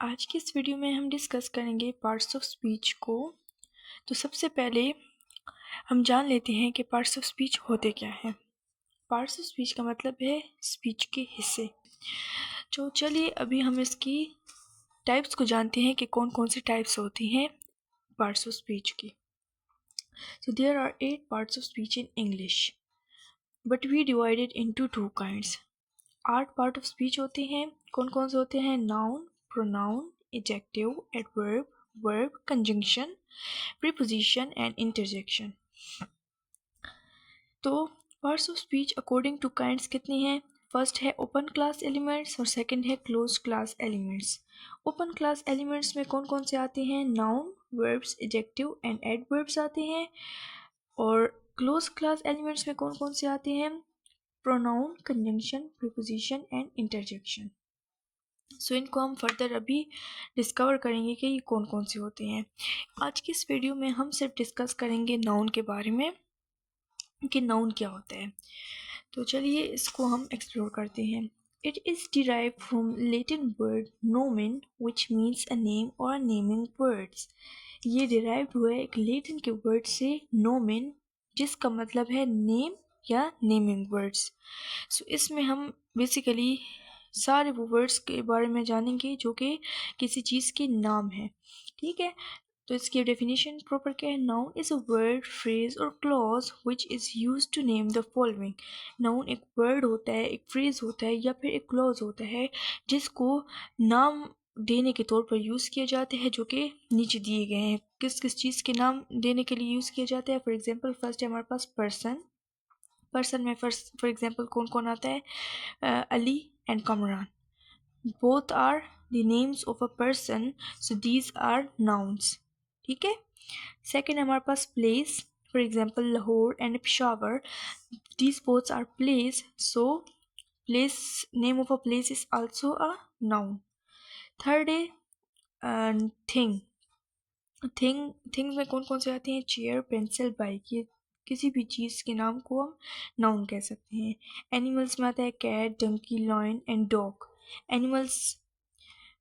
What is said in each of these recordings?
आज की इस वीडियो में हम डिस्कस करेंगे पार्ट्स ऑफ स्पीच को। तो सबसे पहले हम जान लेते हैं कि पार्ट्स ऑफ स्पीच होते क्या हैं। पार्ट्स ऑफ स्पीच का मतलब है स्पीच के हिस्से। तो चलिए अभी हम इसकी टाइप्स को जानते हैं कि कौन कौन सी टाइप्स होती हैं पार्ट्स ऑफ स्पीच की। So there are 8 parts of speech in English, but we divided into 2 kinds. 8 part of speech होते हैं। कौन कौन से होते हैं? Noun, pronoun, adjective, adverb, verb, conjunction, preposition and interjection. तो parts of speech according to kinds कितनी हैं? फर्स्ट है ओपन क्लास एलिमेंट्स और सेकंड है close class elements. Open class elements में कौन कौन से आते हैं? Noun, verbs, adjective and adverbs आते हैं। और क्लोज क्लास एलिमेंट्स में कौन कौन से आते हैं? Pronoun, conjunction, preposition and interjection. So इनको हम फर्दर अभी डिस्कवर करेंगे कि ये कौन कौन से होते हैं। आज की इस वीडियो में हम सिर्फ डिस्कस करेंगे नाउन के बारे में कि नाउन क्या होता है। तो चलिए इसको हम एक्सप्लोर करते हैं। It is derived from Latin word नोमेन which means a name और नेमिंग वर्ड्स। ये डिराइव्ड हुआ है एक लैटिन के वर्ड से नोमेन, जिसका मतलब है नेम या नेमिंग वर्ड्स। सो इसमें हम बेसिकली सारे वो वर्ड्स के बारे में जानेंगे जो कि किसी चीज़ के नाम है। ठीक है, तो इसकी डेफिनेशन प्रॉपर क्या है? Noun is a word, phrase और clause which is use to name the following. Noun एक वर्ड होता है, एक फ्रेज होता है या फिर एक क्लॉज होता है जिसको नाम देने के तौर पर यूज़ किया जाता है, जो कि नीचे दिए गए हैं। किस किस चीज़ के नाम देने के लिए यूज़ किया जाता है? फॉर एग्जाम्पल फर्स्ट है हमारे पास पर्सन। पर्सन में फर्स्ट फॉर एग्जाम्पल कौन कौन आता है? Ali and Kamran, both are the names of a person, so these are nouns. ठीक है। सेकेंड हमारे पास place, for example Lahore and Peshawar, these both are place, so place, name of a place is also a noun. Third है thing. Thing में कौन कौन से आते हैं? Chair, pencil, bike. ये किसी भी चीज़ के नाम को हम नाउन कह सकते हैं। एनिमल्स में आता है cat, donkey, lion and dog, animals.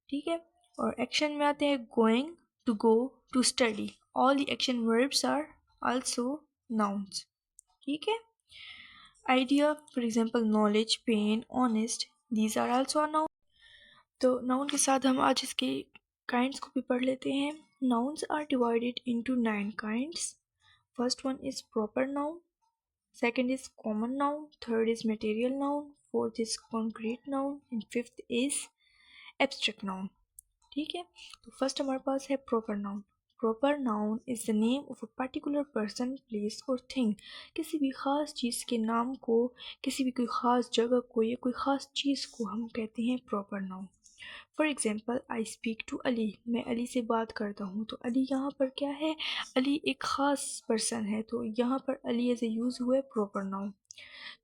ठीक है। और एक्शन में आते हैं going, to go, to study, all the action verbs are also nouns. ठीक है। Idea, for example knowledge, pen, honest, these are also noun. तो नाउन के साथ हम आज इसके काइंड्स को भी पढ़ लेते हैं। Nouns are divided into 9 kinds. First one is proper noun, second is common noun, third is material noun, fourth is concrete noun and fifth is abstract noun। ठीक है। तो फर्स्ट हमारे पास है proper noun. Proper noun is the name of a particular person, place और thing. किसी भी ख़ास चीज़ के नाम को, किसी भी कोई ख़ास जगह को या कोई ख़ास चीज़ को हम कहते हैं proper noun. For example I speak to Ali, मैं अली से बात करता हूँ। तो अली यहाँ पर क्या है? अली एक ख़ास पर्सन है, तो यहाँ पर अली एज ए यूज़ हुआ है proper noun.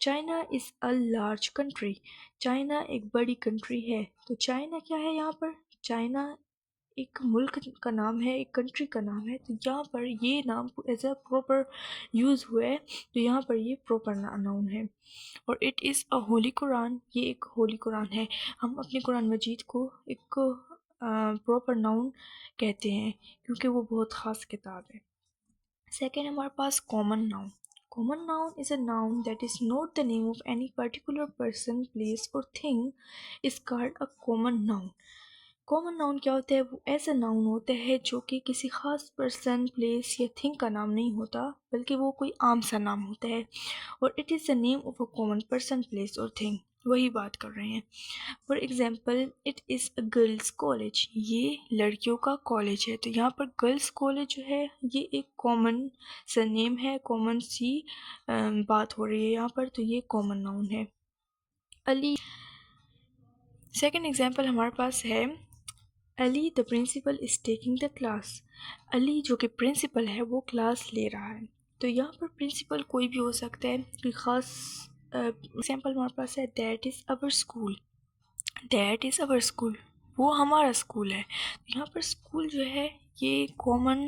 China is a large country, China एक बड़ी कंट्री है। तो चाइना क्या है यहाँ पर? चाइना एक मुल्क का नाम है, एक कंट्री का नाम है। तो यहाँ पर ये नाम एज अ प्रॉपर यूज़ हुआ है, तो यहाँ पर ये प्रॉपर नाउन है। और इट इज़ अ होली कुरान, ये एक होली कुरान है। हम अपने कुरान मजीद को एक प्रॉपर नाउन कहते हैं क्योंकि वो बहुत ख़ास किताब है। सेकेंड हमारे पास common noun. Common noun is a noun that is not the name of any particular person, place or thing is called a common noun. Common noun क्या होता है? वो ऐसा नाउन होता है जो कि किसी ख़ास पर्सन, प्लेस या थिंग का नाम नहीं होता, बल्कि वो कोई आम सा नाम होता है। और it is the name of a common person, place और थिंग, वही बात कर रहे हैं। For example it is a girls college, ये लड़कियों का कॉलेज है। तो यहाँ पर गर्ल्स कॉलेज जो है ये एक कॉमन सा नेम है, कॉमन सी बात हो रही है यहाँ पर, तो ये कॉमन नाउन है। अली, सेकेंड एग्जाम्पल हमारे पास है Ali the principal is taking the class, Ali जो कि प्रिंसिपल है वो क्लास ले रहा है। तो यहाँ पर प्रिंसिपल कोई भी हो सकता है, कोई ख़ास एग्जाम्पल हमारे पास है that is our school, that is our school, वो हमारा स्कूल है। तो यहाँ पर स्कूल जो है ये कॉमन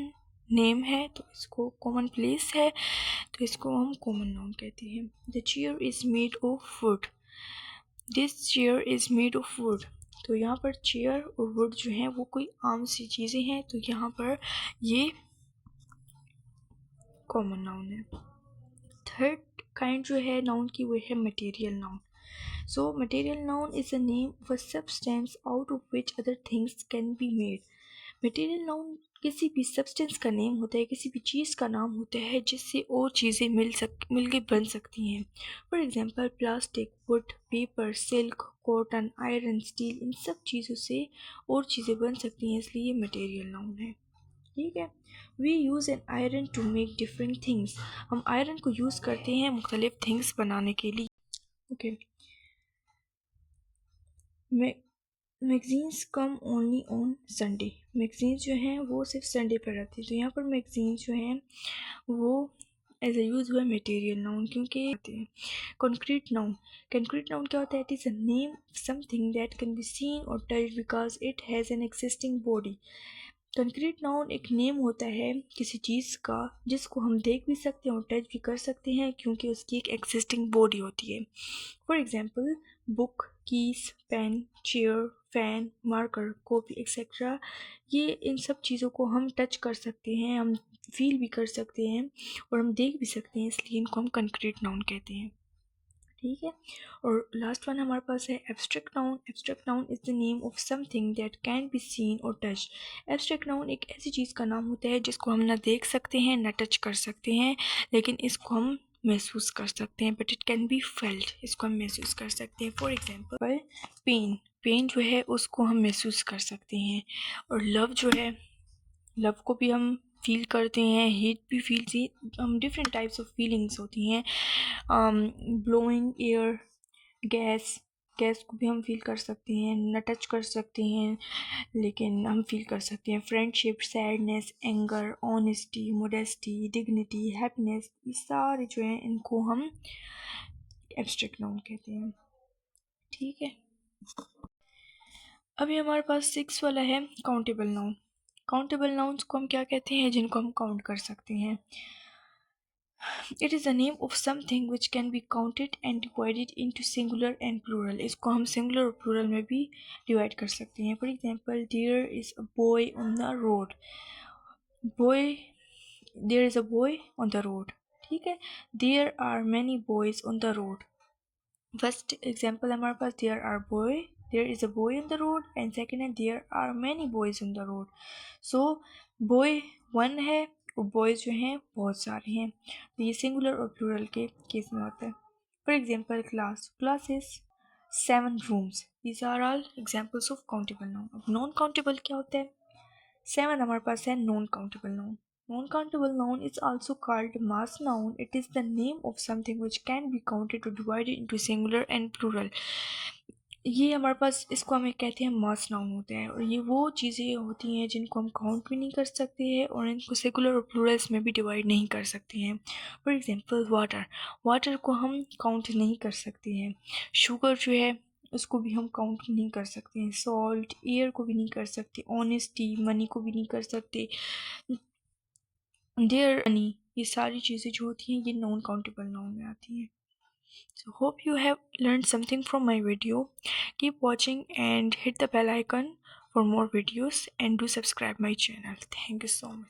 नेम है, तो इसको कॉमन प्लेस है, तो इसको हम कॉमन नाउन कहते हैं। The chair is made of would, this chair is made of would, तो यहाँ पर चेयर और वुड जो है वो कोई आम सी चीज़ें हैं, तो यहाँ पर ये कॉमन नाउन है। थर्ड काइंड जो है नाउन की वो है material noun. So material noun is a name of a substance out of which other things can be made. Material noun किसी भी सब्सटेंस का नेम होता है, किसी भी चीज़ का नाम होता है जिससे और चीज़ें मिल के बन सकती हैं। For example plastic, wood, paper, silk, cotton, iron, steel, इन सब चीज़ों से और चीज़ें बन सकती हैं, इसलिए ये मटेरियल नाउन है। ठीक है। We use an iron to make different things. हम आयरन को यूज़ करते हैं मुख्तलिफ थिंग्स बनाने के लिए। Okay. Magazines come only on Sunday. Magazines जो हैं वो सिर्फ संडे पर आती है, तो यहाँ पर मैगज़ीन्स जो हैं वो एज ए यूज हुआ मटेरियल नाउन क्योंकि आते हैं। Concrete noun. कंक्रीट नाउन क्या होता है? It is a name something that can be seen और touch because it has an existing body. Concrete noun एक नेम होता है किसी चीज़ का जिसको हम देख भी सकते हैं और टच भी कर सकते हैं क्योंकि उसकी एक एग्जिस्टिंग बॉडी होती है। For example book, keys, pen, chair, fan, marker, copy etcetera, ये इन सब चीज़ों को हम टच कर सकते हैं, हम फील भी कर सकते हैं और हम देख भी सकते हैं, इसलिए इनको हम कंक्रीट नाउन कहते हैं। ठीक है। और लास्ट वन हमारे पास है abstract noun. Abstract noun is the name of something that can be seen और टच। एब्स्ट्रैक्ट नाउन एक ऐसी चीज़ का नाम होता है जिसको हम ना देख सकते हैं ना टच कर सकते हैं, लेकिन इसको हम महसूस कर सकते हैं, but it can be felt, इसको हम महसूस कर सकते हैं। For example pen. पेन जो है उसको हम महसूस कर सकते हैं। और लव जो है, लव को भी हम फील करते हैं, हेट भी फील सी हम डिफरेंट टाइप्स ऑफ फीलिंग्स होती हैं। ब्लोइंग एयर, गैस, गैस को भी हम फील कर सकते हैं, न टच कर सकते हैं लेकिन हम फील कर सकते हैं। Friendship, sadness, anger, honesty, modesty, dignity, happiness, ये सारे जो हैं इनको हम एब्स्ट्रैक्ट नाउन कहते हैं। ठीक है। अभी हमारे पास 6 वाला है काउंटेबल नाउन। काउंटेबल नाउन्स को हम क्या कहते हैं? जिनको हम काउंट कर सकते हैं। It is the name of something which can be counted and divided into singular and plural. इसको हम सिंगुलर और प्लूरल में भी डिवाइड कर सकते हैं। For example there is a boy on the road. Boy, there is a boy on the road. ठीक है। There are many boys on the road. First example हमारे पास there are boy, there is a boy on the road, and second है there are many boys on the road. So boy one है और boys जो हैं बहुत सारे हैं, तो ये सिंगुलर और प्लूरल के केस में होता है। For example class, class is 7 rooms. These are all examples of countable noun. अब नॉन काउंटेबल क्या होता है? 7 हमारे पास है non countable noun. Non-countable noun is also called mass noun. It is the name of something which can be counted or divided into singular and plural. ये हमारे पास, इसको हमें कहते हैं मास नाउन होते हैं, और ये वो चीज़ें होती हैं जिनको हम काउंट भी नहीं कर सकते हैं और इनको सिंगुलर और प्लूरल्स में भी डिवाइड नहीं कर सकते हैं। फॉर एग्जांपल वाटर, वाटर को हम काउंट नहीं कर सकते हैं। शुगर जो है उसको भी हम काउंट नहीं कर सकते हैं। सॉल्ट, एयर को भी नहीं कर सकते। ऑनेस्टी, मनी को भी नहीं कर सकते। देयर मनी, ये सारी चीज़ें जो होती हैं ये नॉन काउंटेबल नाउन में आती हैं। So hope you have learned something from my video. Keep watching and hit the bell icon for more videos and do subscribe my channel. Thank you so much.